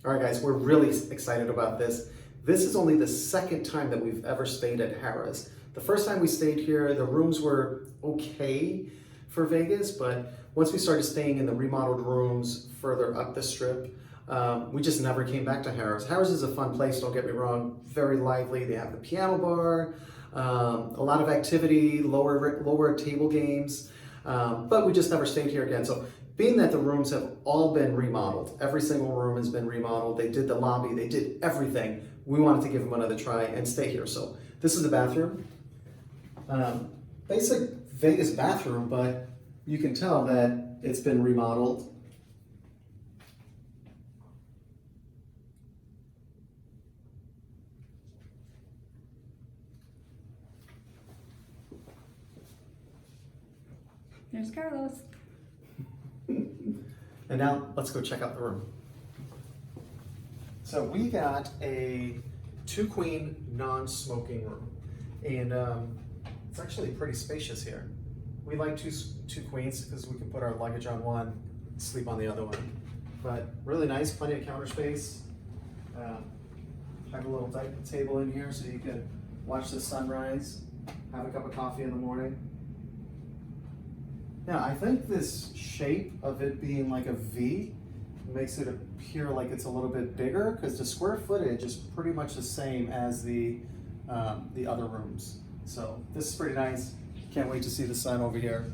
All right, guys, we're really excited about this. This is only the second time that we've ever stayed at Harrah's. The first time we stayed here, the rooms were okay for Vegas, but once we started staying in the remodeled rooms further up the strip, we just never came back to Harrah's. Harrah's is a fun place, don't get me wrong, very lively. They have the piano bar, a lot of activity, lower table games, but we just never stayed here again. So being that the rooms have all been remodeled, every single room has been remodeled, they did the lobby, they did everything, we wanted to give them another try and stay here. So this is the bathroom. Basic Vegas bathroom, but you can tell that it's been remodeled. There's Carlos. And now let's go check out the room. So we got a 2-queen non-smoking room, and it's actually pretty spacious here. We like two queens because we can put our luggage on one, sleep on the other one. But really nice, plenty of counter space. Have a little table in here so you can watch the sunrise, have a cup of coffee in the morning. Yeah, I think this shape of it being like a V makes it appear like it's a little bit bigger because the square footage is pretty much the same as the other rooms. So this is pretty nice. Can't wait to see the sun over here.